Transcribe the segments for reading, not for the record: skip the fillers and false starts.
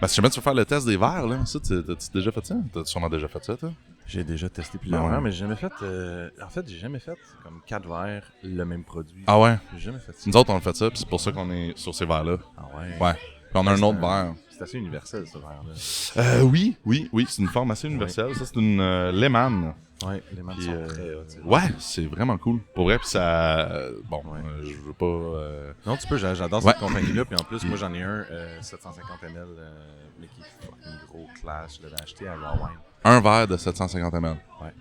Ben, si jamais tu veux faire le test des verres, là, ça, t'as-tu déjà fait ça? T'as sûrement déjà fait ça, toi? J'ai déjà testé plusieurs verres, mais j'ai jamais fait... En fait, j'ai jamais fait comme 4 verres le même produit. Ah ouais? J'ai jamais fait ça. Nous autres, on a fait ça, puis c'est pour ça qu'on est sur ces verres-là. Ah ouais? Ouais. Puis on a un autre verre. C'est assez universel, ce verre-là. Oui, c'est une forme assez universelle. Ça, c'est une Lehmann. Ouais, les mains sont très hot. Ouais, c'est vraiment cool. Pour vrai, puis ça... Bon, je veux pas... Non, tu peux, j'adore cette compagnie-là. Puis en plus, moi, j'en ai un 750 ml, mais qui est fucking gros clash. Je l'avais acheté à Raw Wine. Un verre de 750 ml. Ouais.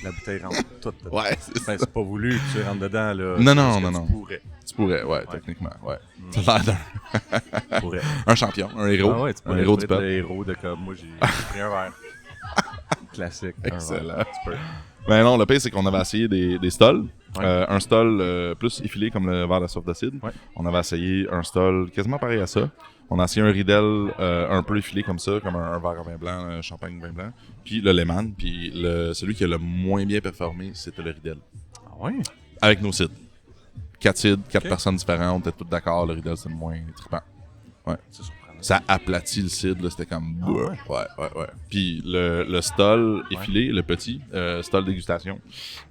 La bouteille rentre toute dedans. Ouais, c'est pas voulu que tu rentres dedans, là. Non. Tu pourrais. Tu pourrais, ouais, techniquement, ouais. T'as l'air d'un... pourrais. Un champion, un héros. Ah ouais, tu un pourrais héros du être peuple. le héros de comme moi, j'ai pris un verre. Classique. Excellent. Un verre. Tu peux. Ben non, le pire, c'est qu'on avait essayé des stalls. Ouais. Un stall plus effilé comme le verre de soif d'acide. Ouais. On avait essayé un stall quasiment pareil à ça. On a essayé un Riedel un peu effilé comme ça, comme un verre à vin blanc, un champagne vin blanc. Puis le Lehmann. Puis celui qui a le moins bien performé, c'était le Riedel. Ah ouais? Avec nos cides. 4 cides, 4 personnes différentes, on était tous d'accord. Le Riedel, c'est le moins trippant. Ouais. C'est surprenant. Ça aplatit le cidre, là, c'était comme... Ouais. Puis le stol effilé, le petit, stol dégustation,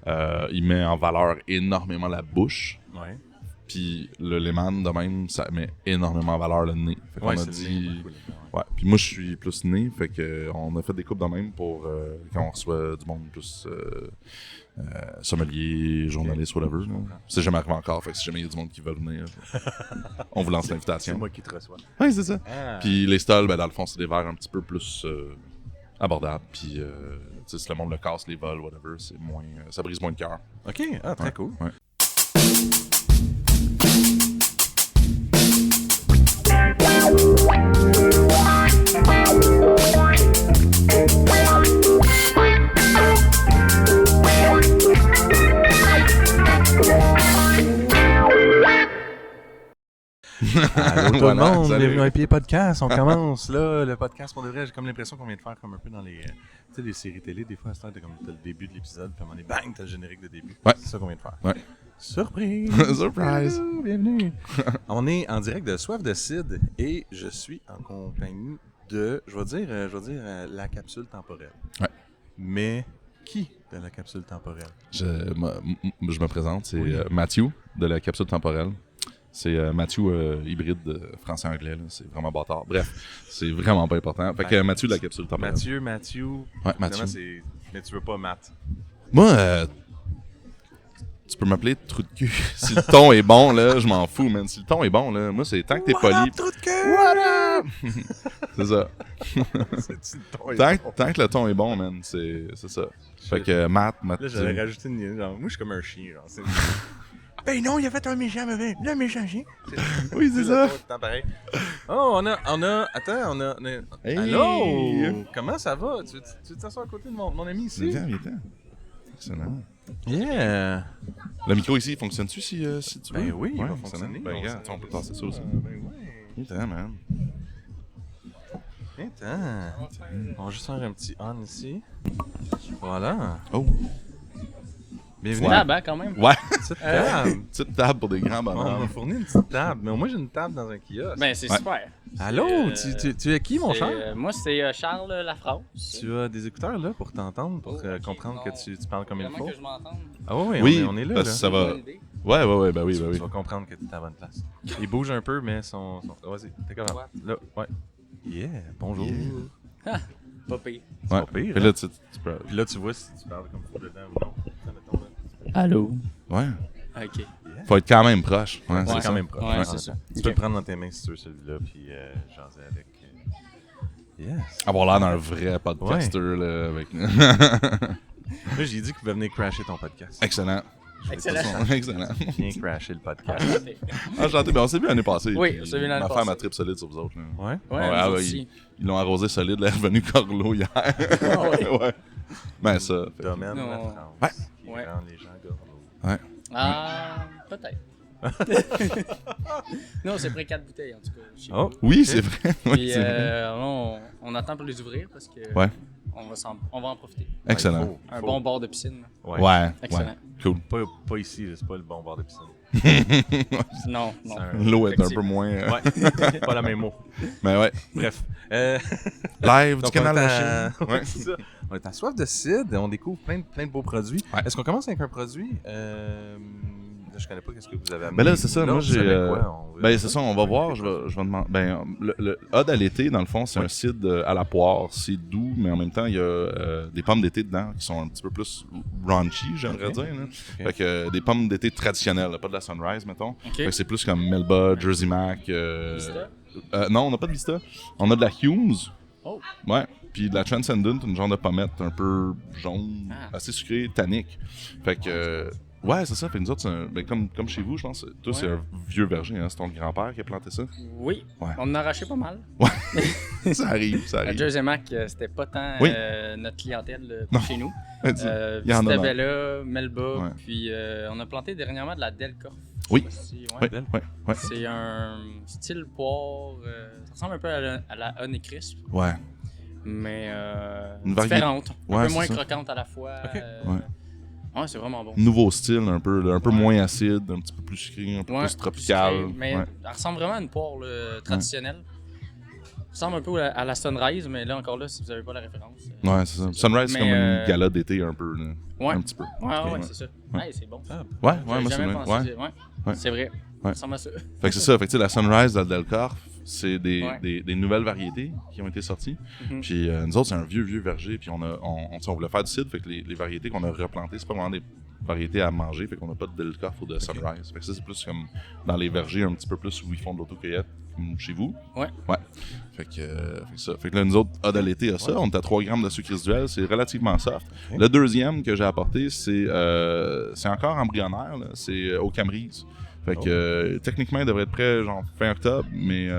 il met en valeur énormément la bouche. Ouais. Puis le Lehmann, de même, ça met énormément en valeur le nez. Fait qu'on a dit... Ouais. Puis moi, je suis plus nez, fait que on a fait des coupes de même pour quand on reçoit du monde plus sommelier, journaliste, whatever. C'est jamais arrivé encore, fait que si jamais il y a du monde qui veut venir, on vous lance l'invitation. C'est moi qui te reçois. Oui, c'est ça. Puis les stalls, ben, dans le fond, c'est des verres un petit peu plus abordables. Puis si le monde le casse, les vols, whatever, c'est moins, ça brise moins de cœur. OK, très cool. Ouais. Allô tout le monde, bienvenue à IPA Podcast. On commence là, le podcast pour de vrai. J'ai comme l'impression qu'on vient de faire comme un peu dans les, les séries télé. Des fois, t'as comme le début de l'épisode, puis à un moment donné, bang, t'as le générique de début. Ouais. C'est ça qu'on vient de faire. Ouais. Surprise! Surprise! Bienvenue! On est en direct de Soif d'acide et je suis en compagnie de, je vais dire la capsule temporelle. Ouais. Mais qui de la capsule temporelle? Je me présente, c'est Mathieu de la capsule temporelle. C'est Mathieu hybride français-anglais, là. C'est vraiment bâtard. Bref, c'est vraiment pas important. Fait que Mathieu de la capsule temporelle. Mathieu. Ouais, Mathieu. Mais tu veux pas Matt. Moi, tu peux m'appeler trou de cul. Si le ton est bon, là, je m'en fous, man. Si le ton est bon, là, moi, c'est tant que t'es poli. Trou de cul! C'est ça. Tant que le ton est bon, man, c'est ça. Fait que Mathieu. Là, j'allais rajouter une... Genre, moi, je suis comme un chien, genre. Ben non, il a fait un méchant mauvais. Le méchant chien. Oui, c'est ça. Pareil. Oh, on a... Attends, on a... Hey. Allô? Comment ça va? Tu veux t'asseoir à côté de mon ami ici? Viens. Excellent. Yeah! Le micro ici, fonctionne-tu si tu veux? Ben oui, il va fonctionner. Ben regarde, on peut passer ça aussi. Ben ouais. Viens, man. Attends. On va juste faire un petit on ici. Voilà. Oh. Bienvenue. Table, hein, quand même. Ouais. Petite table. Petite table pour des grands On bonhommes. m'a fourni une petite table. Mais au moins, j'ai une table dans un kiosque. Ben, c'est super. Allô? Tu es qui, mon cher? Moi, c'est Charles Lafrance. Tu as des écouteurs là pour t'entendre, pour comprendre que tu parles comme il Vraiment faut? que je m'entende. Ah oui, Oui, on est là. parce là. que ça va... Bonne idée. Ouais, ben oui. Tu vas comprendre que tu es à la bonne place. Ils bougent un peu, mais sont... Vas-y, t'es capable. Là, ouais. Yeah, bonjour. Ah, pas pire. C'est pas pire. Puis là, tu peux... Puis là, tu vois si tu parles comme faut dedans ou non. Ça mettons, là. Allô? Ouais. Ok. Faut être quand même proche. Ouais, C'est c'est quand ça. même proche. Ouais, en c'est même ça. temps. Tu peux le prendre dans tes mains si tu veux celui-là, puis jaser avec. Yes. Avoir l'air d'un vrai podcaster, là, avec... Là, j'ai dit qu'il pouvait venir crasher ton podcast. Excellent. Excellent. Excellent. Viens crasher le podcast. Enchanté. Ben, on s'est vu l'année passée. Oui, puis on s'est vu l'année ma femme passée. a trip solide sur vous autres. Là. Ouais? Ouais, ah nous ouais, aussi. ils l'ont arrosé solide. Là, est revenu Corlo hier. Ouais. Ben ça. fait- Domaine de Non. la France. Ouais. Qui Ouais. rend les gens gorlots. Ouais. Ah, peut-être. Non, c'est près 4 bouteilles, en tout cas. chez Oh. nous. Oui, c'est vrai. Oui, Puis, c'est vrai. on attend pour les ouvrir parce que Ouais. on va en profiter. Excellent. Un bon bord de piscine. là. Ouais. Ouais. Excellent. Ouais. Cool. Pas ici, là, c'est pas le bon bord de piscine. Non. L'eau est un peu moins... Ouais, pas la même mot. Mais ouais. Bref. Live du Donc, canal on est Lachine. Ouais. c'est ça. On est à soif de cidre, on découvre plein de beaux produits. Ouais. Est-ce qu'on commence avec un produit? Là, je connais pas qu'est-ce que vous avez amené. Ben là, c'est ça. Moi, j'ai. Ben, c'est ça, on va voir. Je vais demander. Ben, le Odd à l'été, dans le fond, c'est un cidre à la poire. C'est doux, mais en même temps, il y a des pommes d'été dedans qui sont un petit peu plus raunchy, j'aimerais dire. Là. Fait que des pommes d'été traditionnelles, là, pas de la Sunrise, mettons. Fait que c'est plus comme Melba, Jersey Mac. Vista? Non, on n'a pas de Vista. On a de la Humes. Oh. Ouais. Puis de la Transcendent, une genre de pommette un peu jaune, assez sucrée, tannique. Fait que. Ouais, c'est ça. Fait que nous autres, ben, comme chez vous, je pense, toi, c'est un vieux verger, hein? C'est ton grand-père qui a planté ça? Oui. Ouais. On en a arraché pas mal. Ouais. ça arrive. La Jersey Mac, c'était pas tant notre clientèle Non. chez nous. Il y en a. Vistabella, Melba, Ouais. puis on a planté dernièrement de la Delcorf. Oui. Ouais. C'est un style poire. Ça ressemble un peu à la Honey Crisp, Ouais. mais Une variété. différente. Un Ouais, peu moins c'est ça. croquante à la fois. Ok. Ouais, c'est vraiment bon. Nouveau style, un peu moins acide, un petit peu plus sucré, un peu plus tropical. sucré, mais Ouais. elle ressemble vraiment à une poire là, traditionnelle. Ça ressemble un peu à la Sunrise, mais là encore là, si vous n'avez pas la référence. Ouais, c'est ça. Sunrise, c'est Mais, comme une gala d'été un peu. Là. Ouais. Un petit peu. Ouais, c'est ça. Ouais, c'est bon. Ouais, J'avais moi, c'est jamais vrai. pensé. Ouais. Ouais. C'est vrai. Ouais. Ça ressemble à ça. Fait que c'est ça. Fait que tu sais, la Sunrise de la Delcorf, c'est des Ouais. nouvelles variétés qui ont été sorties. Mhm. Puis nous autres, c'est un vieux verger. Puis on voulait faire du cidre. Fait que les variétés qu'on a replantées, c'est pas vraiment des variétés à manger. Fait qu'on n'a pas de Delcorf ou de Sunrise. Fait que ça, c'est plus comme dans les vergers un petit peu plus où ils font de l'autocueillette, comme chez vous. Ouais. Ouais. Fait que ça. Fait que là, nous autres, Odd à l'été a ça. On est à 3 grammes de sucre résiduel. C'est relativement soft. Ok. Le deuxième que j'ai apporté, c'est encore embryonnaire. Là. C'est au Camerise. Fait que techniquement, il devrait être prêt genre fin octobre, mais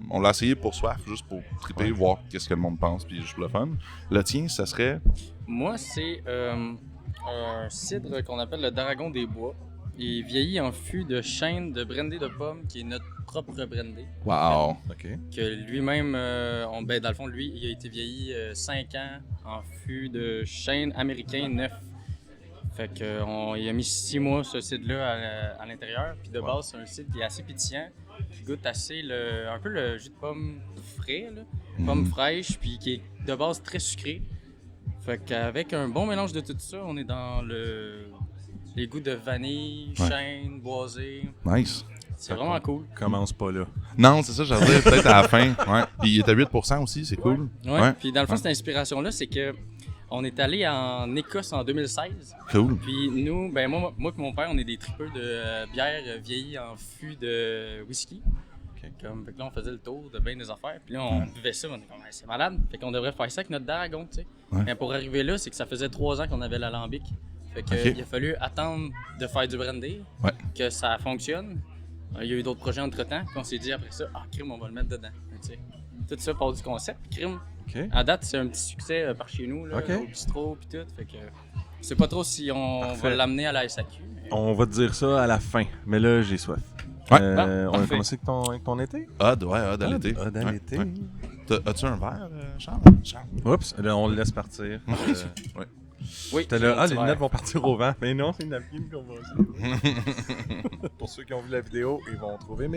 on l'a essayé pour soif, juste pour triper, voir qu'est-ce que le monde pense, puis juste pour le fun. Le tien, ça serait... Moi, c'est un cidre qu'on appelle le Dragon des Bois. Il est vieilli en fût de chêne de brandy de pomme, qui est notre propre brandy. Wow! OK. Que lui-même, dans le fond, lui, il a été vieilli 5 ans en fût de chêne américain neuf. Fait qu'il a mis 6 mois ce cidre-là à l'intérieur. Puis de base, c'est un cidre qui est assez pétillant, qui goûte assez un peu le jus de pomme frais, là. Pomme fraîche, puis qui est de base très sucré. Fait qu'avec un bon mélange de tout ça, on est dans les goûts de vanille, chêne, boisé. Nice! C'est vraiment cool. Commence pas là. Non, c'est ça, j'allais dire, peut-être à la fin. Ouais. Puis il est à 8% aussi, c'est cool. Ouais. Puis dans le fond, cette inspiration-là, c'est que on est allé en Écosse en 2016. Cool. Puis nous, moi et mon père, on est des tripeurs de bière vieillie en fût de whisky. Fait que là, on faisait le tour de bien des affaires. Puis là, on buvait ça, on est comme, c'est malade. Fait qu'on devrait faire ça avec notre Dragon, tu sais. Ouais. Mais pour arriver là, c'est que ça faisait 3 ans qu'on avait l'alambic. Fait que il a fallu attendre de faire du brandy, que ça fonctionne. Il y a eu d'autres projets entre-temps. Puis on s'est dit après ça, crime, on va le mettre dedans. Tu sais. Tout ça part du concept. Crime. OK. À date, c'est un petit succès par chez nous, là, au bistrot puis tout. Fait que je sais pas trop si on va l'amener à la SAQ. Mais... On va te dire ça à la fin, mais là, j'ai soif. Ouais. On va commencer avec ton été? Odd à l'été. Odd à l'été. Ouais. As-tu un verre, Charles? Oups, là, on le laisse partir. Ouais. Oui. T'as là, les lunettes vont partir au vent. Mais non, c'est une napkin qu'on va aussi. Pour ceux qui ont vu la vidéo, ils vont trouver.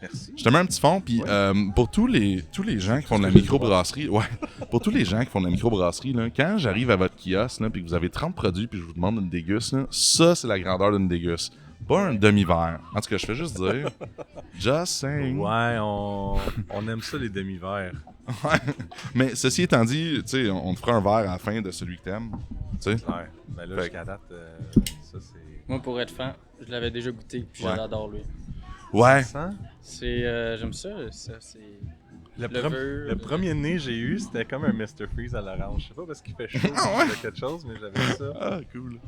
Merci. Je te mets un petit fond, puis pour tous les gens qui font de la microbrasserie, pour tous les gens qui font de la microbrasserie, là, quand j'arrive à votre kiosque, là, puis que vous avez 30 produits, puis je vous demande une déguste, là, ça, c'est la grandeur d'une déguste. Pas un demi-verre. En tout cas, je fais juste dire. Just saying. Ouais, on aime ça, les demi-verres. Ouais. Mais ceci étant dit, tu sais, on te fera un verre à la fin de celui que t'aimes. Tu sais. Ouais, mais là, jusqu'à date, ça, c'est... Moi, pour être fan, je l'avais déjà goûté, puis je l'adore, lui. Ouais. C'est... j'aime ça, c'est... Le premier nez que j'ai eu, c'était comme un Mr. Freeze à l'orange. Je sais pas parce qu'il fait chaud ou quelque chose, mais j'avais ça. Ah, cool.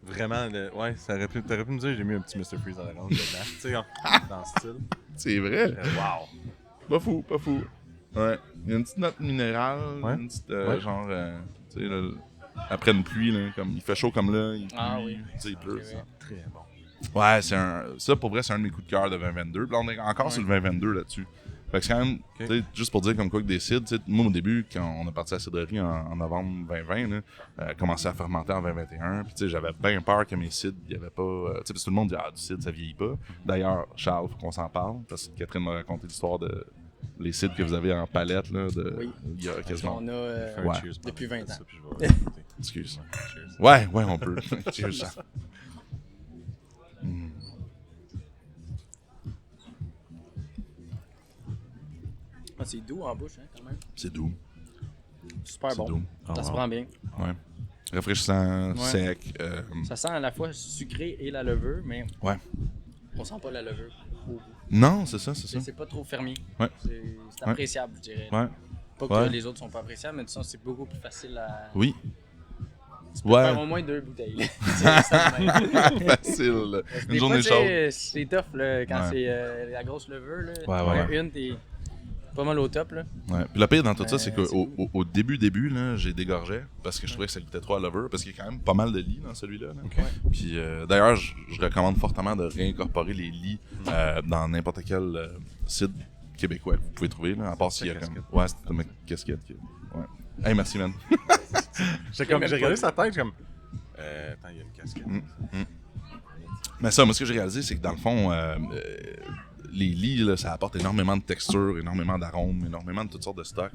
Vraiment, t'aurais pu me dire j'ai mis un petit Mr. Freeze à l'orange dedans. Tu sais, dans le style. C'est vrai. Wow. Pas fou. Ouais. Il y a une petite note minérale, une petite, genre, tu sais, après une pluie, là, comme il fait chaud comme là, il pleut, tu sais, il pleut. Okay, très bon. Ouais, ça pour vrai, c'est un de mes coups de cœur de 2022. Puis là, on est encore sur le 2022 là-dessus. Fait que c'est quand même, tu sais, juste pour dire comme quoi que des cidres, tu sais, moi au début, quand on a parti à la cidrerie en novembre 2020, là, commencé à fermenter en 2021, puis tu sais, j'avais bien peur que mes cidres, il y avait pas, tu sais, parce que tout le monde dit, du cidre, ça vieillit pas. D'ailleurs, Charles, faut qu'on s'en parle, parce que Catherine m'a raconté l'histoire de les cidres que vous avez en palette, là, il y a quasiment... On a depuis 20 ans. Excuse. Ouais, on peut. Cheers. C'est doux en bouche, hein, quand même. C'est doux. Super bon. Doux. Ça se prend bien. Ouais. Rafraîchissant, sec. Ça sent à la fois sucré et la levure, mais on sent pas la levure au goût. Non, c'est ça. C'est pas trop fermier. Ouais. C'est appréciable, je dirais. Ouais. Pas que les autres sont pas appréciables, mais de toute façon, c'est beaucoup plus facile à... Oui. Tu peux faire au moins 2 bouteilles. Facile. Une journée chaude. C'est tough là, quand c'est la grosse levure. Là. Une, t'es pas mal au top. Là. Ouais. Puis le pire dans tout ça, c'est qu'au début, là, j'ai dégorgé parce que je trouvais que ça goûtait trop à levure, parce qu'il y a quand même pas mal de lits dans celui-là. Là. Okay. Puis d'ailleurs, je recommande fortement de réincorporer les lits dans n'importe quel cidre québécois que vous pouvez trouver, là, à part s'il y a comme... Ouais, c'est comme une casquette. Ouais. Hey, merci, man. J'ai regardé sa tête, comme... Attends, il y a une casquette. Mais ça, moi, ce que j'ai réalisé, c'est que dans le fond, les lits, là, ça apporte énormément de texture, énormément d'arômes, énormément de toutes sortes de stocks.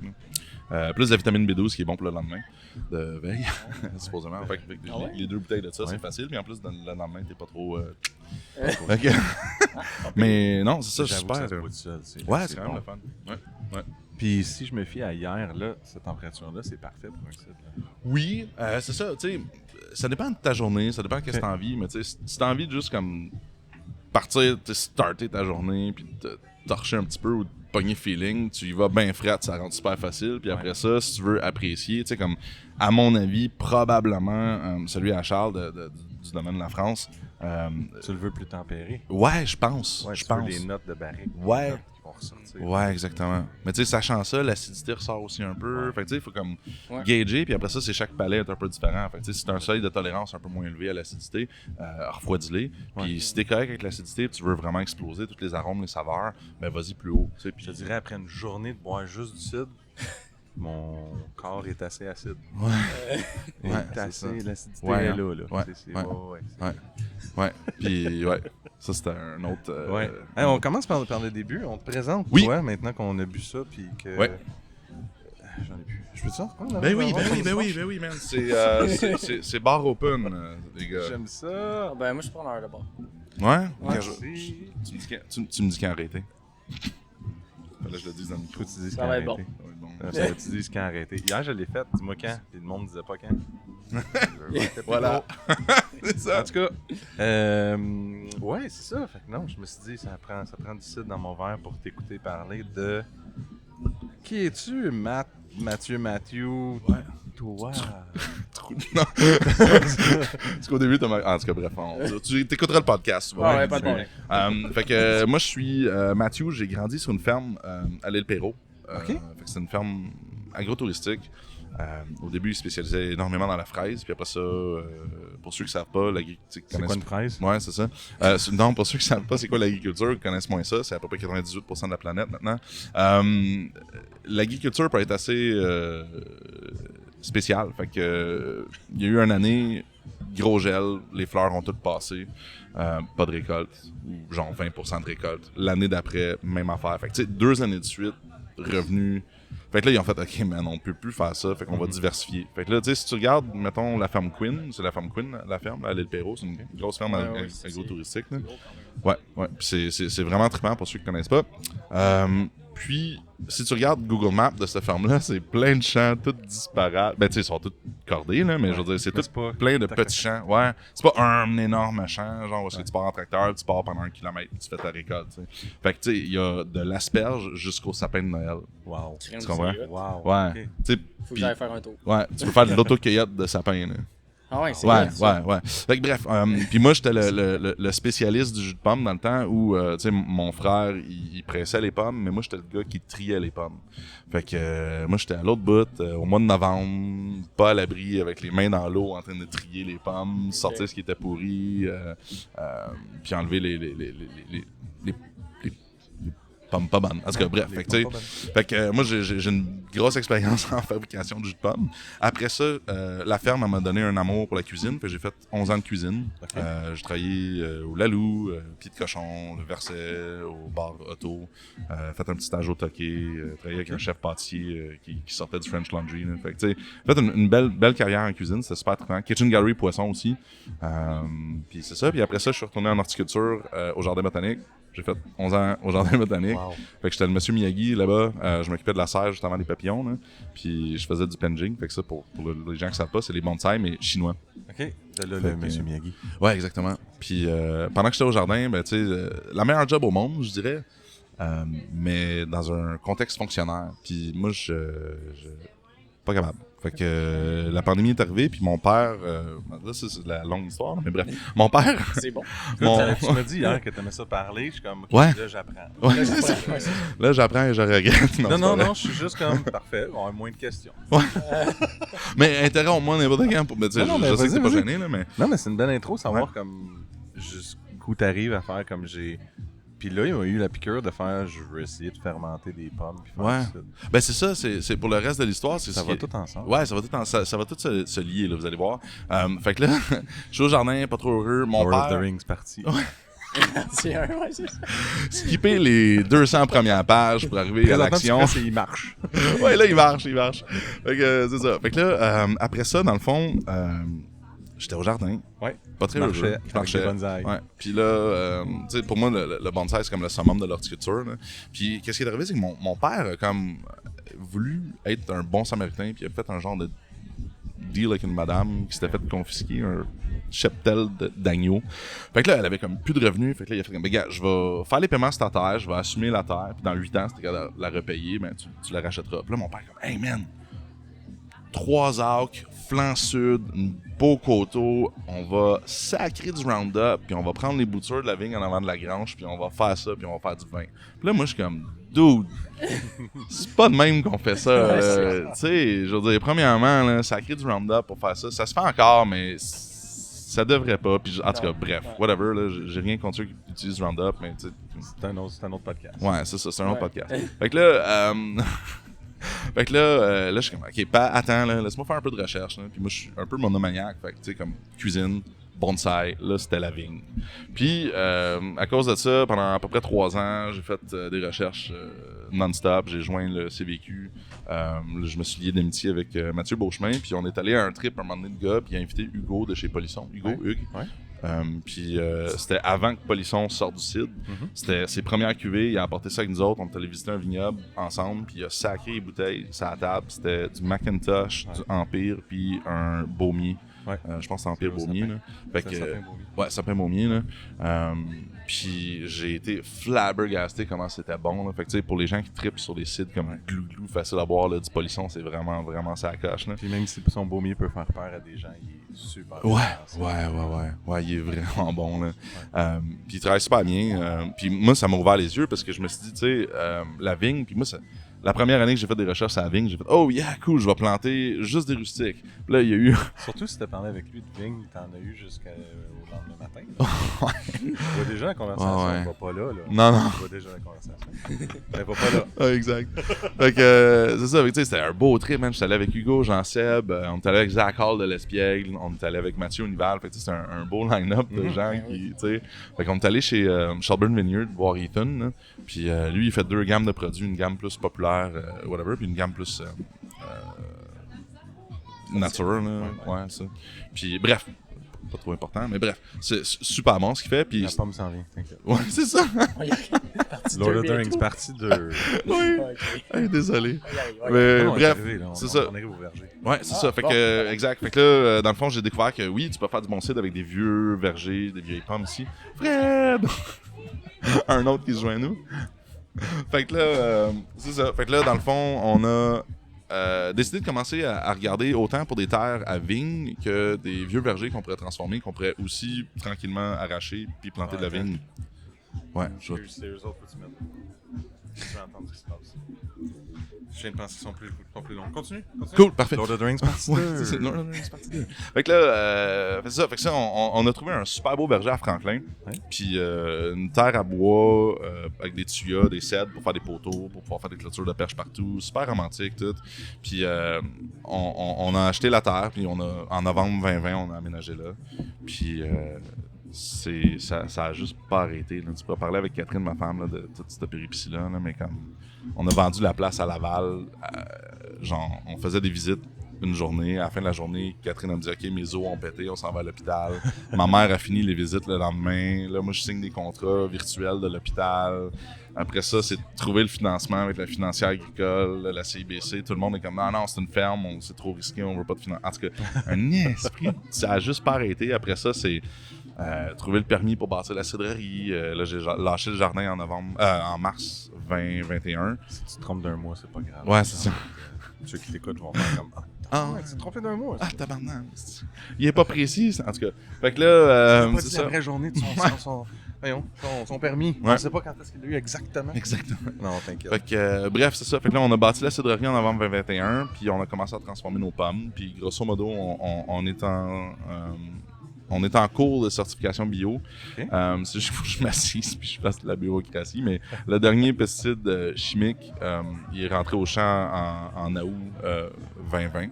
Plus de vitamine B12 qui est bon pour le lendemain de veille, supposément. Fait que les 2 bouteilles de ça, c'est facile. Puis en plus, le lendemain, t'es pas trop... Okay. Mais non, c'est ça, super. Ça se boit tout seul, c'est quand même le fun. Ouais. Puis si je me fie à hier, là, cette température-là, c'est parfait pour un cidre. Oui, c'est ça, tu sais, ça dépend de ta journée, ça dépend de qu'est-ce que t'as envie, mais tu sais, si t'as envie de juste comme partir, starter ta journée, puis te torcher un petit peu ou te pogner feeling, tu y vas bien fret, ça rend super facile, puis après ça, si tu veux apprécier, tu sais, comme, à mon avis, probablement, celui à Charles du domaine de la France. Tu le veux plus tempéré? Ouais, je pense. Ouais, je pense. Les notes de barrique. Ouais. Qui vont ressortir. Ouais, exactement. Mais tu sais, sachant ça, l'acidité ressort aussi un peu. Fait que tu sais, il faut comme gager, puis après ça, c'est chaque palais est un peu différent. Fait que tu sais, si t'as un seuil de tolérance un peu moins élevé à l'acidité, refroidis-les. Puis si t'es correct avec l'acidité, tu veux vraiment exploser tous les arômes, les saveurs, ben vas-y plus haut. Je te dirais, après une journée de boire juste du cidre, mon corps est assez acide. L'acidité est là. Ouais. Puis, ça, c'était un autre... Hey, on commence par le début. On te présente, toi, maintenant qu'on a bu ça, puis que... J'en ai plus. Je peux te reprendre? Ben oui, man. C'est bar open, les gars. J'aime ça. Ben, moi, je prends l'heure de bord. Ouais? Tu me dis quand arrêter. Là, je le dis dans le micro. Tu dis ça va être bon. Ça va, tu dis quand arrêter. Hier, je l'ai fait. Dis-moi quand. Puis le monde ne disait pas quand. Voilà. C'est ça. En tout cas, ouais, c'est ça. Fait que non, je me suis dit, ça prend du cidre dans mon verre pour t'écouter parler de... Qui es-tu, Mathieu? Ouais. Toi. Non. Parce qu'au début, en tout cas, bref, tu t'écouteras le podcast. Ouais, pas de problème. Fait que moi, je suis Mathieu. J'ai grandi sur une ferme à l'île Perrault. OK. Fait que c'est une ferme agro-touristique. Au début, ils spécialisaient énormément dans la fraise. Puis après ça, pour ceux qui ne savent pas, l'agriculture... C'est quoi une fraise? Ouais, c'est ça. Non, pour ceux qui ne savent pas c'est quoi l'agriculture, ils connaissent moins ça. C'est à peu près 98% de la planète maintenant. L'agriculture peut être assez spéciale. Fait que il y a eu une année, gros gel, les fleurs ont toutes passé. Pas de récolte, ou genre 20% de récolte. L'année d'après, même affaire. Fait que tu sais, 2 années de suite, revenus... Fait que là, ils ont fait, OK, man, on peut plus faire ça, fait qu'on va diversifier. Fait que là, tu sais, si tu regardes, mettons, la ferme Queen, c'est la ferme Queen, la ferme, à l'île Perrault, c'est une grosse ferme agro-touristique. Ouais. Puis c'est vraiment trippant pour ceux qui ne connaissent pas. Puis, si tu regardes Google Maps de cette ferme-là, c'est plein de champs, tous disparates. Ben, tu sais, ils sont tous cordés, là, mais je veux dire, c'est tout plein de petits champs. Ouais, c'est pas un énorme champ, genre, parce que tu pars en tracteur, tu pars pendant 1 kilomètre, tu fais ta récolte, tu sais. Fait que, tu sais, il y a de l'asperge jusqu'au sapin de Noël. Wow. Tu comprends? Wow. Ouais. Okay. Tu sais, faut que j'aille faire un tour. Ouais, tu peux faire de l'autocueillette de sapin, là. Ah ouais, c'est ouais. Fait que bref, puis moi j'étais le spécialiste du jus de pomme dans le temps où tu sais mon frère il pressait les pommes, mais moi j'étais le gars qui triait les pommes. Fait que moi j'étais à l'autre bout au mois de novembre, pas à l'abri avec les mains dans l'eau en train de trier les pommes, sortir ce qui était pourri, puis enlever les pommes pas bonnes. En tout cas, bref. Fait que moi, j'ai une grosse expérience en fabrication de jus de pomme. Après ça, la ferme m'a donné un amour pour la cuisine. Fait que j'ai fait 11 ans de cuisine. Okay. J'ai travaillé au Lalou, Pied de cochon, le Verset, au bar auto. Fait un petit stage au Toqué. Travaillé avec un chef pâtissier qui sortait du French Laundry. Là. Fait que, fait une belle carrière en cuisine. C'était super trippant. Kitchen Gallery Poisson aussi. Puis c'est ça. Puis après ça, je suis retourné en horticulture au Jardin botanique. J'ai fait 11 ans au Jardin botanique. Wow. Fait que j'étais le monsieur Miyagi là-bas. Je m'occupais de la serre juste avant les papillons. Là. Puis je faisais du penjing. Fait que ça, pour les gens qui savent pas, c'est les bonsaïs, mais chinois. OK. Le monsieur Miyagi. Ouais, exactement. Puis pendant que j'étais au jardin, ben, tu sais, la meilleure job au monde, je dirais. Mais dans un contexte fonctionnaire. Puis moi, je pas capable. Fait que la pandémie est arrivée, puis mon père... là, c'est la longue histoire, mais bref. Mon père... C'est bon. Tu m'as dit hier que t'aimais ça parler, je suis comme... Ouais. Là, j'apprends. Ouais, c'est ça. Là, j'apprends et je regrette. Non, je suis juste comme... Parfait, on a moins de questions. Ouais. Mais interromps-moi n'importe quand pour me dire... Je sais que c'est pas gêné, là, mais... Non, mais c'est une belle intro, savoir comme... Jusqu'où t'arrives à faire comme j'ai... Puis là, il m'a eu la piqûre de faire, je veux essayer de fermenter des pommes. Puis faire ça. Ben c'est ça, c'est pour le reste de l'histoire. Ça va tout ensemble. Ouais, ça va tout se lier, là, vous allez voir. Fait que là, je suis au jardin, pas trop heureux. Mon Lord père... of the Rings parti. C'est ça. Skipper les 200 premières pages pour arriver à l'action. Il marche. Ouais, là, il marche. Fait que c'est ça. Fait que là, après ça, dans le fond... j'étais au jardin. Ouais. Pas très heureux. Je marchais. Avec des bonsaïs. Ouais. Puis là, tu sais, pour moi, le bonsaï, c'est comme le summum de l'horticulture. Là. Puis qu'est-ce qui est arrivé, c'est que mon père a comme voulu être un bon samaritain, puis il a fait un genre de deal avec une madame qui s'était fait confisquer un cheptel d'agneau. Fait que là, elle avait comme plus de revenus. Fait que là, il a fait comme, gars, je vais faire les paiements sur ta terre, je vais assumer la terre, puis dans 8 ans, si t'es capable de la repayer, ben, tu la rachèteras. Puis là, mon père est comme, hey man, 3 acres, flanc sud, un beau coteau, on va sacrer du Roundup, puis on va prendre les boutures de la vigne en avant de la grange, puis on va faire ça, puis on va faire du vin. Puis là, moi, je suis comme, dude, c'est pas de même qu'on fait ça. Tu sais, je veux dire, premièrement, là, sacrer du Roundup pour faire ça, ça se fait encore, mais ça devrait pas. Puis, en tout cas, bref, whatever, là, j'ai rien contre ceux qui utilisent Roundup, mais tu sais... C'est un autre podcast. Ouais, c'est ça, c'est un autre podcast. Fait que là... Fait que là, je suis comme, OK, attends, là, laisse-moi faire un peu de recherche. Là. Puis moi, je suis un peu monomaniaque. Fait que, tu sais, comme cuisine, bonsaï, là, c'était la vigne. Puis, à cause de ça, pendant à peu près 3 ans, j'ai fait des recherches non-stop. J'ai joint le CVQ. Je me suis lié d'amitié avec Mathieu Beauchemin. Puis, on est allé à un trip un moment donné de gars. Puis, il a invité Hugo de chez Polisson. Hugues. Ouais. Puis c'était avant que Polisson sorte du CID. C'était ses premières cuvées. Il a apporté ça avec nous autres. On est allé visiter un vignoble ensemble. Puis il a sacré les bouteilles sur la table. C'était du Macintosh, du Empire, puis un Baumier. Ouais. Je pense que c'est Empire Baumier. Là. Fait que, ouais, Sapin Baumier. Là. Puis j'ai été flabbergasté comment c'était bon. Là. Fait que tu sais, pour les gens qui trippent sur des sites comme Glou, facile à boire, là, du Polisson, c'est vraiment ça coche. Là. Puis même si son Baumier peut faire peur à des gens, il est super bon. Ouais, il est vraiment bon. Là. Ouais. Puis il travaille super bien. Puis moi, ça m'a ouvert les yeux parce que je me suis dit, tu sais, la vigne, puis moi, la première année que j'ai fait des recherches à la vigne, j'ai fait « Oh yeah, cool, je vais planter juste des rustiques. » Puis là, il y a eu... Surtout si t'as parlé avec lui de vigne, t'en as eu jusqu'au lendemain matin. Je vois déjà la conversation, elle va pas là. Non. Je vois déjà la conversation. Elle va pas là. Ah, exact. Fait que, c'est ça, tu sais, c'était un beau trip, man. J'étais allé avec Hugo, Jean-Seb, on est allé avec Zach Hall de l'Espiègle, on est allé avec Mathieu Unival. Fait que c'était un beau line-up de gens qui, tu sais... Fait qu'on est allé chez Shelburne Vineyard, voir Ethan, là. Puis lui, il fait 2 gammes de produits, une gamme plus populaire, whatever, puis une gamme plus nature, là. Ouais, ça. Puis bref, pas trop important, mais bref, c'est super bon ce qu'il fait. Puis la pomme s'en vient, t'inquiète. Ouais, c'est ça. Lord of the Rings, partie 2. Oui. Hey, désolé. Mais bref, c'est ça. On arrive au verger. Ouais, c'est ça. Fait que, exact. Fait que là, dans le fond, j'ai découvert que oui, tu peux faire du bon cidre avec des vieux vergers, des vieilles pommes ici. Fred! Un autre qui se joint à nous. Fait que là, c'est ça. Fait que là, dans le fond, on a décidé de commencer à regarder autant pour des terres à vigne que des vieux vergers qu'on pourrait transformer, qu'on pourrait aussi tranquillement arracher puis planter de la vigne. Ouais, c'est eux autres que tu mets. Je vais entendre ce qui se passe. chaînes de pensée sont plus longues. Continue. Cool, parfait. Lord of the Rings partie 2. C'est Lord of the Rings partie 2. Fait que là, fait que ça, on a trouvé un super beau verger à Franklin. Ouais. Puis une terre à bois avec des tuyas, des cèdres pour faire des poteaux, pour pouvoir faire des clôtures de perche partout. Super romantique, tout. Puis on a acheté la terre, puis en novembre 2020, on a aménagé là. Puis ça a juste pas arrêté. Là. Tu peux parler avec Catherine, ma femme, là, de toute cette péripétie-là, mais comme on a vendu la place à Laval, genre on faisait des visites une journée. À la fin de la journée, Catherine a me dit « Ok, mes os ont pété, on s'en va à l'hôpital. » Ma mère a fini les visites le lendemain. Là, moi, je signe des contrats virtuels de l'hôpital. Après ça, c'est de trouver le financement avec la financière agricole, la CIBC. Tout le monde est comme « Non, c'est une ferme, c'est trop risqué, on veut pas de financement. » En tout cas, un esprit, ça a juste pas arrêté. Après ça, c'est trouver le permis pour bâtir la cidrerie. Là, j'ai lâché le jardin en mars 2021. Si tu te trompes d'un mois, c'est pas grave. Ouais, c'est ça. Ceux qui t'écoutent vont faire comme ouais, tu te trompes d'un mois. Ah, tabarnak. Il est pas précis, en tout cas. Fait que là, c'est ça. La vraie journée de son permis. Ouais. On sait pas quand est-ce qu'il l'a eu exactement. Exactement. Non, t'inquiète. Fait que, bref, c'est ça. Fait que là, on a bâti la cidrerie en novembre 2021, puis on a commencé à transformer nos pommes. Puis grosso modo, on est en cours de certification bio. Okay. C'est juste que je m'assise puis je fasse de la bureaucratie, mais le dernier pesticide chimique, il est rentré au champ en août 2020.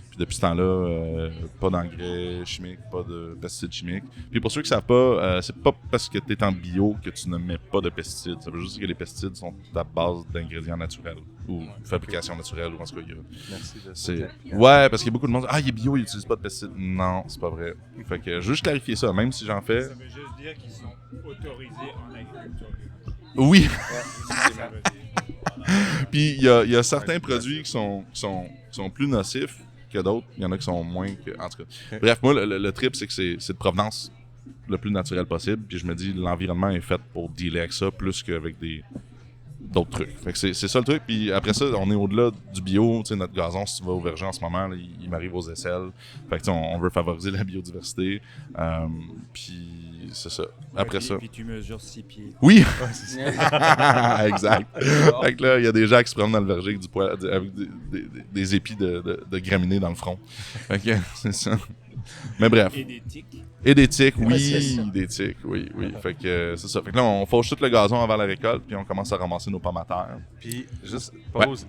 Puis depuis ce temps-là, pas d'engrais chimiques, pas de pesticides chimiques. Puis pour ceux qui ne savent pas, c'est pas parce que tu es en bio que tu ne mets pas de pesticides. Ça veut juste dire que les pesticides sont à base d'ingrédients naturels ou fabrication naturelle, ou en tout cas, Merci de ça. Ouais, parce qu'il y a beaucoup de monde qui dit « Ah, il est bio, il n'utilise pas de pesticides. » Non, c'est pas vrai. Fait que juste clarifier ça, même si j'en fais. Ça veut juste dire qu'ils sont autorisés en agriculture. Oui. Ça veut dire. Puis il y a certains produits qui sont plus nocifs que d'autres. Il y en a qui sont moins que. En tout cas. Okay. Bref, moi, le trip, c'est que c'est de provenance le plus naturel possible. Puis je me dis, l'environnement est fait pour dealer avec ça plus qu'avec d'autres trucs. Fait que c'est ça le truc. Puis après ça, on est au-delà du bio. Tu sais, notre gazon, si tu vas au verger en ce moment, là, il m'arrive aux aisselles. Fait que on veut favoriser la biodiversité. Puis c'est ça. Après ça. Puis tu mesures 6 pieds. Oui! Exact. Fait que là, il y a des gens qui se promènent dans le verger avec, avec des épis de graminées dans le front. Fait que c'est ça. Mais bref. Et des tiques. Et des tiques, oui. Ouais, Des tiques, oui. Fait que c'est ça. Fait que là, on fauche tout le gazon avant la récolte, puis on commence à ramasser nos pommes à terre. Puis, juste pause,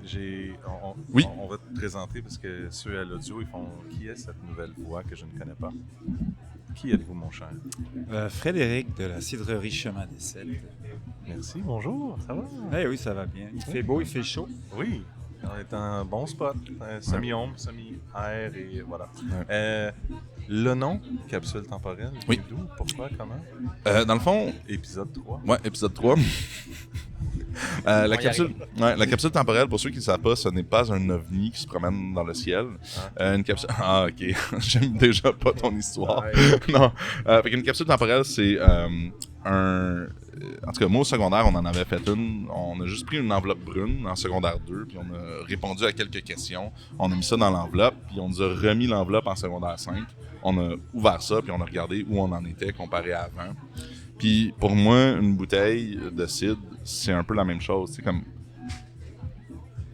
Oui. On va te présenter parce que ceux à l'audio, ils font « Qui est cette nouvelle voix que je ne connais pas? » Qui êtes-vous, mon cher? Frédéric de la cidrerie Chemin des Cèdres. Merci, bonjour, ça va? Eh oui, ça va bien. Il fait beau, il fait chaud. Oui, on est en bon spot, semi-ombre, semi-air et voilà. Ouais. Le nom, capsule temporelle, Oui. d'où, pourquoi, comment? Dans le fond, Épisode 3. ouais, épisode 3. La capsule temporelle, pour ceux qui ne savent pas, ce n'est pas un ovni qui se promène dans le ciel. Une capsule... Ah, ok. J'aime déjà pas ton histoire. Non. Fait qu'une capsule temporelle, c'est en tout cas, moi, au secondaire, on en avait fait une. On a juste pris une enveloppe brune en secondaire 2, puis on a répondu à quelques questions. On a mis ça dans l'enveloppe, puis on nous a remis l'enveloppe en secondaire 5. On a ouvert ça, puis on a regardé où on en était comparé à avant. Puis pour moi, une bouteille de cidre, c'est un peu la même chose. C'est comme...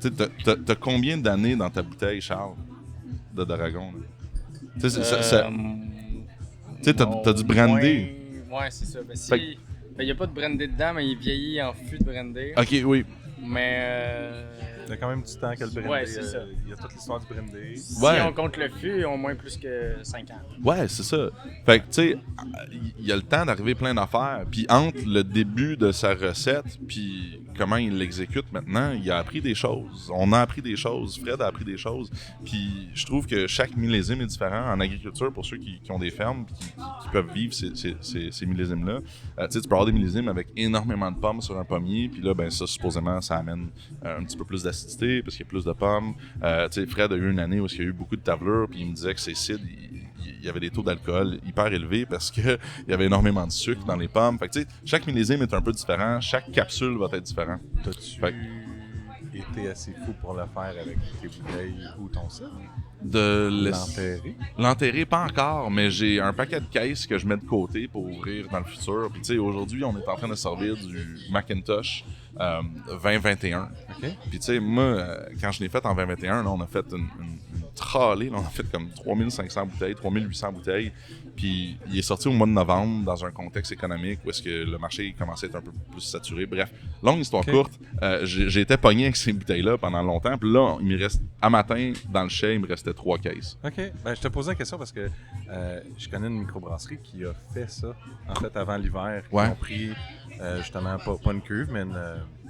Tu sais, t'as combien d'années dans ta bouteille, Charles, de Dragon? Tu sais, t'as du brandy. Ouais, c'est ça. Ben, Fait il n'y a pas de brandy dedans, mais il vieillit en fût de brandy. Ok, oui. Mais... Il y a quand même du temps que le brandy. Ouais, c'est ça. Il y a toute l'histoire du brandy. Si Ouais. on compte le fût, ils ont moins plus que 5 ans. Ouais, c'est ça. Fait que, tu sais, il y a le temps d'arriver plein d'affaires. Puis entre le début de sa recette, puis comment il l'exécute maintenant, il a appris des choses. On a appris des choses. Fred a appris des choses. Puis je trouve que chaque millésime est différent. En agriculture, pour ceux qui ont des fermes, puis qui peuvent vivre ces millésimes-là, tu sais, tu peux avoir des millésimes avec énormément de pommes sur un pommier. Puis là, ben ça, supposément, ça amène un petit peu plus d'acidité parce qu'il y a plus de pommes. Tu sais, Fred a eu une année où il y a eu beaucoup de tavelures, puis il me disait que ses cidres, il y avait des taux d'alcool hyper élevés parce qu'il y avait énormément de sucre dans les pommes. Fait que tu sais, chaque millésime est un peu différent, chaque capsule va être différente. T'as-tu Fait été assez fou pour le faire avec tes bouteilles ou ton cidre? L'enterrer? L'enterrer, pas encore, mais j'ai un paquet de caisses que je mets de côté pour ouvrir dans le futur. Puis tu sais, aujourd'hui, on est en train de servir du Macintosh 2021. OK. Puis tu sais, moi, quand je l'ai fait en 2021, là, on a fait une tralée, là, on a fait comme 3500 bouteilles, 3800 bouteilles. Puis il est sorti au mois de novembre dans un contexte économique où est-ce que le marché commençait à être un peu plus saturé. Bref, longue histoire courte, j'ai été pogné avec ces bouteilles-là pendant longtemps. Puis là, il me reste, à matin, dans le chai, il me restait 3 caisses. OK. Ben, je te posais la question parce que je connais une microbrasserie qui a fait ça, en fait, avant l'hiver. Ils ont pris, justement, pas une cuve, mais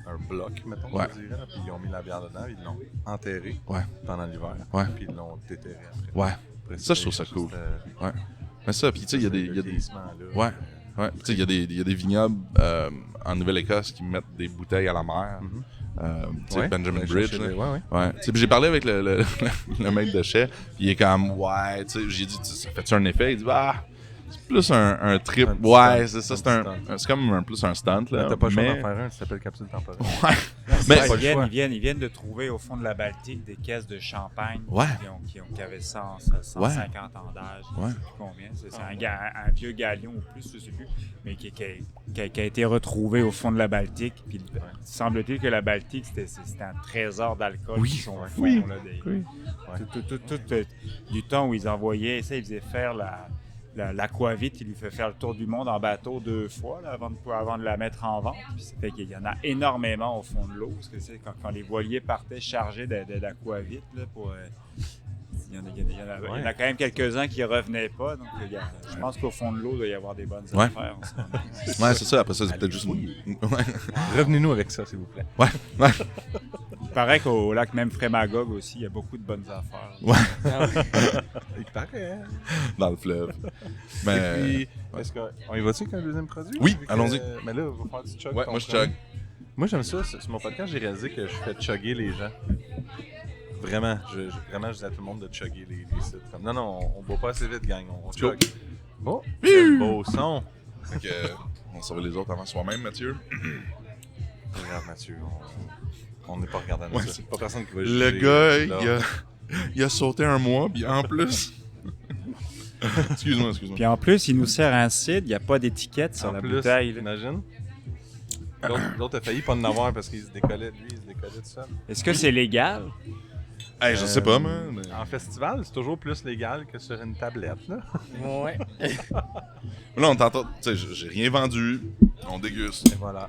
un bloc, mettons, je dirais. Puis ils ont mis la bière dedans, ils l'ont enterré pendant l'hiver. Puis ils l'ont déterré après. Après, ça, je trouve ça cool. Mais ça, puis tu sais, il y a des... Tu sais, il y a des vignobles en Nouvelle-Écosse qui mettent des bouteilles à la mer. Tu sais, Benjamin Bridge. J'ai parlé avec le maître de chai, puis il est comme, tu sais, j'ai dit, ça fait-tu un effet? Il dit, c'est plus un trip. C'est ça, c'est comme plus un stunt. Là. T'as pas le choix d'en faire un, ça s'appelle capsule temporaire. Ils viennent de trouver au fond de la Baltique des caisses de champagne qui avaient 150 ans d'âge. Je sais plus combien. C'est un vieux galion ou plus, je sais plus, mais qui a été retrouvé au fond de la Baltique. Puis semble-t-il que la Baltique, c'était un trésor d'alcool qui sont au fond. Tout du temps où ils envoyaient, ça, ils faisaient faire l'aquavite, il lui fait faire le tour du monde en bateau 2 fois là, avant de la mettre en vente. Puis ça fait qu'il y en a énormément au fond de l'eau. Parce que c'est quand les voiliers partaient chargés d'aquavite, il y en a quand même quelques-uns qui ne revenaient pas. Donc je pense qu'au fond de l'eau, il doit y avoir des bonnes affaires. C'est ça. Après ça, c'est peut-être juste... Revenez-nous avec ça, s'il vous plaît. Il paraît qu'au lac même Frémagogue aussi, il y a beaucoup de bonnes affaires. Il paraît. Dans le fleuve. Et puis, est-ce qu'on y va-tu avec un deuxième produit? Oui, allons-y. Mais là, on va faire du chug. Moi, je chug. Moi, j'aime ça. Sur mon podcast, j'ai réalisé que je fais chugger les gens. Vraiment. Je dis à tout le monde de chugger les sites. Non, on boit pas assez vite, gang. On chug. Bon. Quel beau son. Fait que, on sauve les autres avant soi-même, Mathieu. Regarde, Mathieu. On n'est pas regardant ça. C'est pas personne qui va juger. Le gars, il a sauté un mois, puis en plus... Excuse-moi. Puis en plus, il nous sert un cidre, il n'y a pas d'étiquette sur la bouteille. Imagine. L'autre a failli pas en avoir parce qu'il se décollait de lui, il se décollait tout seul. Est-ce que c'est légal? Je sais pas, moi. Mais... En festival, c'est toujours plus légal que sur une tablette, là. Ouais. Là, on t'entend. Tu sais, j'ai rien vendu. On déguste. Et voilà.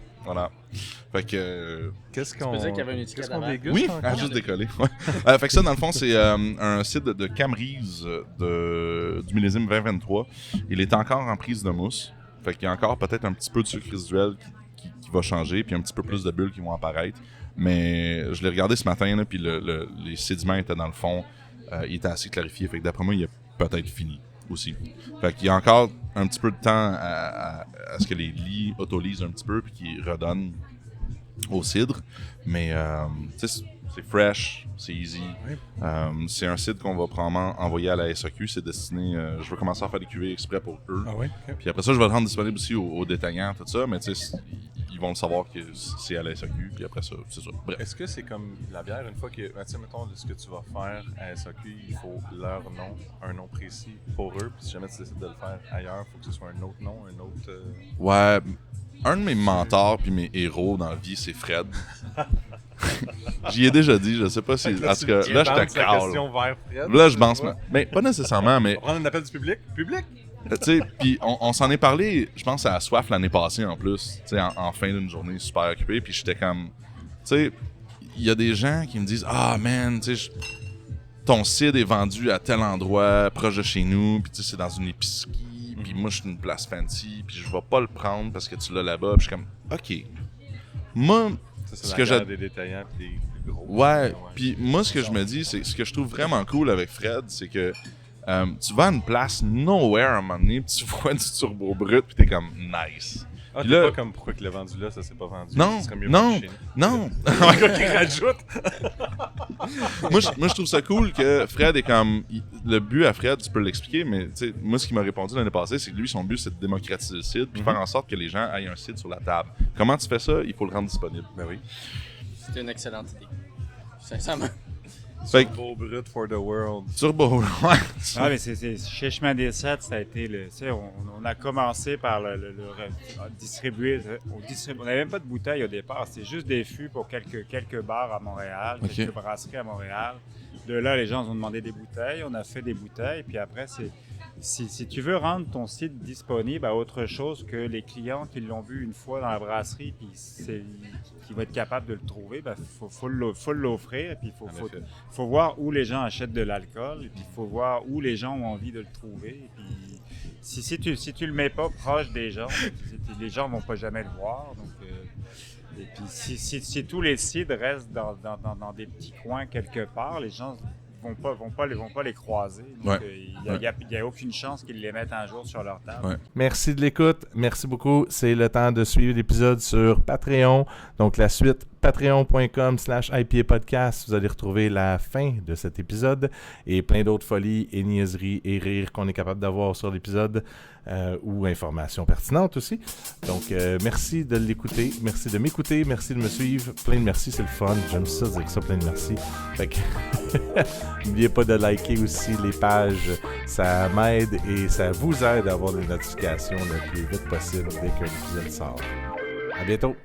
Fait que. Qu'est-ce qu'on. Tu peux dire qu'il y avait une étiquette avant? Déguste? Oui, juste décollé. Fait que ça, dans le fond, c'est un site de Camerise du millésime 2023. Il est encore en prise de mousse. Fait qu'il y a encore peut-être un petit peu de sucre résiduel qui va changer, puis un petit peu plus de bulles qui vont apparaître. Mais je l'ai regardé ce matin, là, puis les sédiments étaient dans le fond. Il était assez clarifié. Fait que d'après moi, il est peut-être fini aussi. Fait qu'il y a encore un petit peu de temps à ce que les lits autolisent un petit peu puis qu'ils redonnent au cidre. Mais c'est fresh, c'est easy. C'est un cidre qu'on va probablement envoyer à la SAQ. C'est destiné... je vais commencer à faire des cuvées exprès pour eux. Puis après ça, je vais le rendre disponible aussi aux détaillants, tout ça. Mais tu sais, ils vont le savoir que c'est à la SAQ. Puis après ça, c'est ça. Bref. Est-ce que c'est comme la bière, une fois que... tiens, mettons, ce que tu vas faire à SAQ, il faut leur nom, un nom précis pour eux. Puis si jamais tu décides de le faire ailleurs, il faut que ce soit un autre nom, un autre... Ouais, un de mes mentors puis mes héros dans la vie, c'est Fred. J'y ai déjà dit, je sais pas si... Parce que là, je te cale. Là, je pense... Mais pas nécessairement, mais... On va prendre un appel du public. Public! Tu sais, puis on s'en est parlé, je pense, à Soif l'année passée en plus, tu sais, en fin d'une journée super occupée, puis j'étais comme... Tu sais, il y a des gens qui me disent « Ah, man, tu sais, ton cidre est vendu à tel endroit, proche de chez nous, puis tu sais, c'est dans une épicerie, puis moi, je suis une place fancy, puis je vais pas le prendre parce que tu l'as là-bas. » Puis je suis comme « OK. » Moi... C'est ce que j'ai des détaillants puis des plus gros. Ouais, puis moi, ce que je me dis, c'est ce que je trouve vraiment cool avec Fred, c'est que tu vas à une place nowhere à un moment donné, puis tu vois du turbo brut, puis t'es comme nice. Ah, t'es pas comme pourquoi il l'a vendu là, ça s'est pas vendu. Non, non. Qui rajoute. moi, je trouve ça cool que Fred est comme... Le but à Fred, tu peux l'expliquer, mais tu sais, moi, ce qu'il m'a répondu l'année passée, c'est que lui, son but, c'est de démocratiser le cidre, puis faire en sorte que les gens aient un cidre sur la table. Comment tu fais ça? Il faut le rendre disponible. Ben oui. C'est une excellente idée. sincèrement. Turbo brut for the world. Turbo, ouais. Ah, mais chez Chemin des 7, ça a été on a commencé par le distribuer. On n'avait même pas de bouteilles au départ. C'était juste des fûts pour quelques bars à Montréal, quelques brasseries à Montréal. De là, les gens nous ont demandé des bouteilles. On a fait des bouteilles. Puis après, si tu veux rendre ton site disponible à autre chose que les clients qui l'ont vu une fois dans la brasserie puis qui vont être capables de le trouver, faut l'offrir. Puis faut voir où les gens achètent de l'alcool. Et puis il faut voir où les gens ont envie de le trouver. Et puis si tu le mets pas proche des gens, les gens vont pas jamais le voir. Donc, et puis si tous les cidres restent dans des petits coins quelque part, les gens vont pas les croiser. Donc, il n'y a aucune chance qu'ils les mettent un jour sur leur table. Ouais. Merci de l'écoute. Merci beaucoup. C'est le temps de suivre l'épisode sur Patreon. Donc, la suite, patreon.com/IPA Podcast. Vous allez retrouver la fin de cet épisode et plein d'autres folies et niaiseries et rires qu'on est capable d'avoir sur l'épisode ou informations pertinentes aussi. Donc, merci de l'écouter. Merci de m'écouter. Merci de me suivre. Plein de merci, c'est le fun. J'aime ça dire ça, plein de merci. Fait que n'oubliez pas de liker aussi les pages. Ça m'aide et ça vous aide à avoir des notifications le plus vite possible dès qu'un épisode sort. À bientôt!